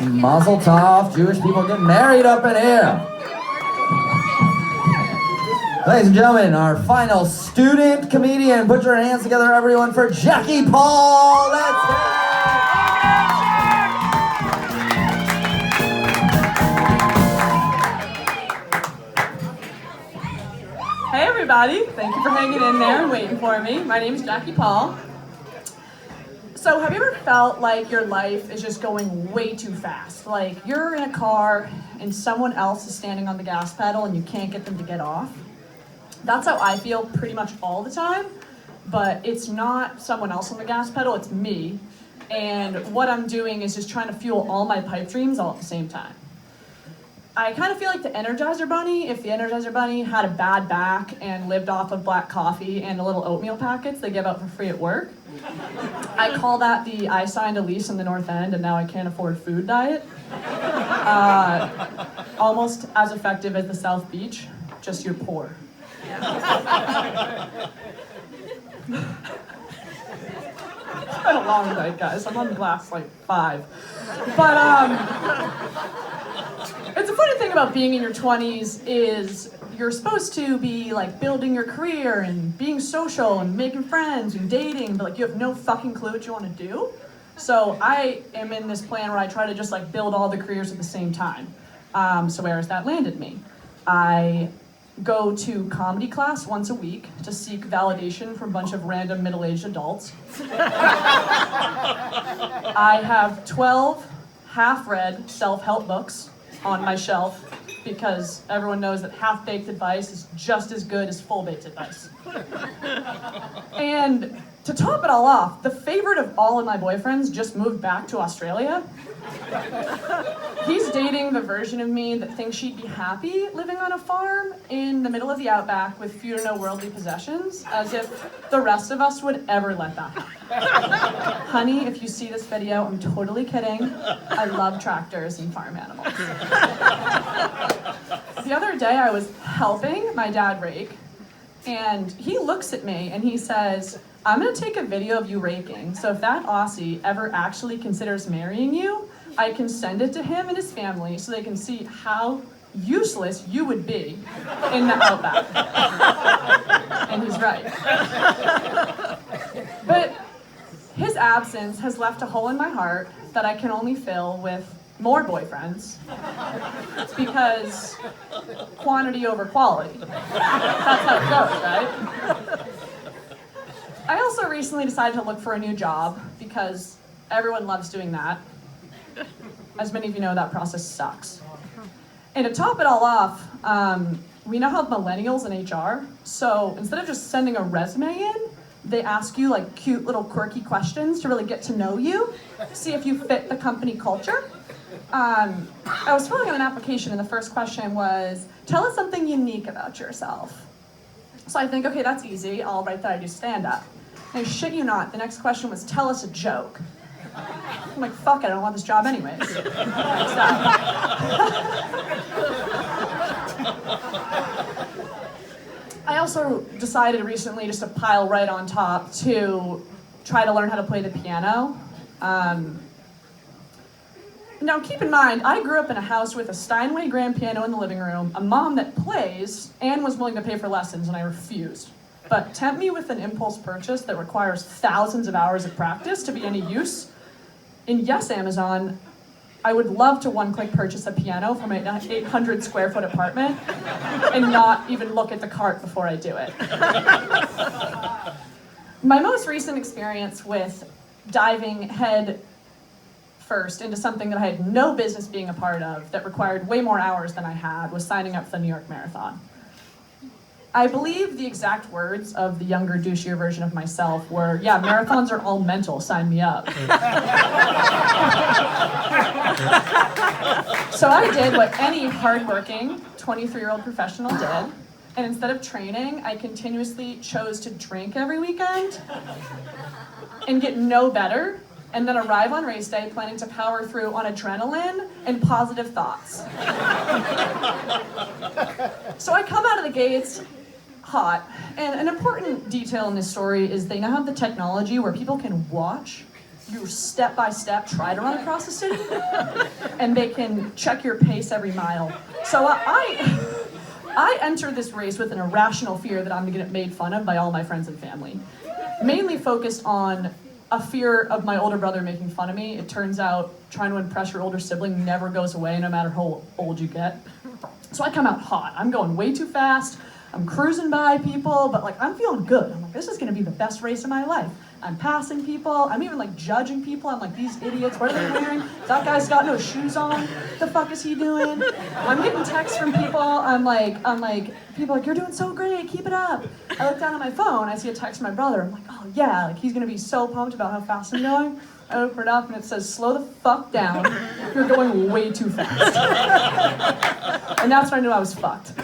Mazel tov, Jewish people getting married up in here. Ladies and gentlemen, our final student comedian. Put your hands together, everyone, for Jackie Paul. Let's go. Hey everybody, thank you for hanging in there and waiting for me. My name is Jackie Paul. So have you ever felt like your life is just going way too fast? Like you're in a car and someone else is standing on the gas pedal and you can't get them to get off? That's how I feel pretty much all the time, but it's not someone else on the gas pedal, it's me. And what I'm doing is just trying to fuel all my pipe dreams all at the same time. I kind of feel like the Energizer Bunny, if the Energizer Bunny had a bad back and lived off of black coffee and the little oatmeal packets they give out for free at work. I call that the I signed a lease in the North End and now I can't afford food diet. Almost as effective as the South Beach, just you're poor. It's been a long night, guys. I'm on glass like 5. But it's a funny thing about being in your 20s is you're supposed to be like building your career and being social and making friends and dating, but like you have no fucking clue what you want to do. So I am in this plan where I try to just like build all the careers at the same time. So where has that landed me? I go to comedy class once a week to seek validation from a bunch of random middle-aged adults. I have 12 half-read self-help books on my shelf because everyone knows that half-baked advice is just as good as full-baked advice. And to top it all off, the favorite of all of my boyfriends just moved back to Australia. He's dating the version of me that thinks she'd be happy living on a farm in the middle of the outback with few to no worldly possessions, as if the rest of us would ever let that happen. Honey, if you see this video, I'm totally kidding. I love tractors and farm animals. The other day I was helping my dad rake, and he looks at me and he says, I'm gonna take a video of you raking, so if that Aussie ever actually considers marrying you, I can send it to him and his family so they can see how useless you would be in the outback. And he's right. But his absence has left a hole in my heart that I can only fill with more boyfriends because quantity over quality. That's how it goes, right? I also recently decided to look for a new job because everyone loves doing that. As many of you know, that process sucks. And to top it all off, we now have millennials in HR. So instead of just sending a resume in, they ask you like cute little quirky questions to really get to know you, see if you fit the company culture. I was filling out an application and the first question was, tell us something unique about yourself. So I think, okay, that's easy. I'll write that I do stand-up. And I shit you not, the next question was, tell us a joke. I'm like, fuck it, I don't want this job anyways. I also decided recently just to pile right on top to try to learn how to play the piano. Now keep in mind, I grew up in a house with a Steinway grand piano in the living room, a mom that plays, and was willing to pay for lessons, and I refused. But tempt me with an impulse purchase that requires thousands of hours of practice to be any use. And yes, Amazon, I would love to one-click purchase a piano from an 800 square foot apartment and not even look at the cart before I do it. My most recent experience with diving head first into something that I had no business being a part of that required way more hours than I had was signing up for the New York Marathon. I believe the exact words of the younger, douchier version of myself were, yeah, marathons are all mental, sign me up. So I did what any hardworking 23-year-old professional did, and instead of training, I continuously chose to drink every weekend and get no better, and then arrive on race day planning to power through on adrenaline and positive thoughts. So I come out of the gates hot, and an important detail in this story is they now have the technology where people can watch you step by step try to run across the city, and they can check your pace every mile. So I entered this race with an irrational fear that I'm gonna get made fun of by all my friends and family. Mainly focused on a fear of my older brother making fun of me. It turns out trying to impress your older sibling never goes away no matter how old you get. So I come out hot. I'm going way too fast. I'm cruising by people, but like I'm feeling good. I'm like, this is gonna be the best race of my life. I'm passing people. I'm even like judging people. I'm like, these idiots, what are they wearing? That guy's got no shoes on. The fuck is he doing? I'm getting texts from people. I'm like, people are like, you're doing so great, keep it up. I look down at my phone, I see a text from my brother. I'm like, oh yeah, like he's gonna be so pumped about how fast I'm going. I open it up and it says, slow the fuck down. You're going way too fast. And that's when I knew I was fucked.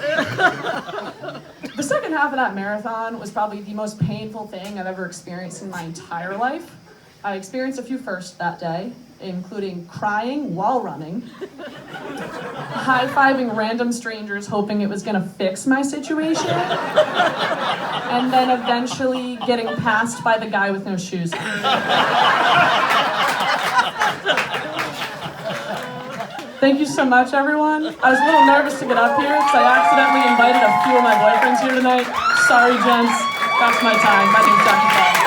The second half of that marathon was probably the most painful thing I've ever experienced in my entire life. I experienced a few firsts that day, including crying while running, high-fiving random strangers hoping it was gonna fix my situation, and then eventually getting passed by the guy with no shoes. Thank you so much, everyone. I was a little nervous to get up here because I accidentally invited a few of my boyfriends here tonight. Sorry, gents. That's my time. My name's Jackie Paul.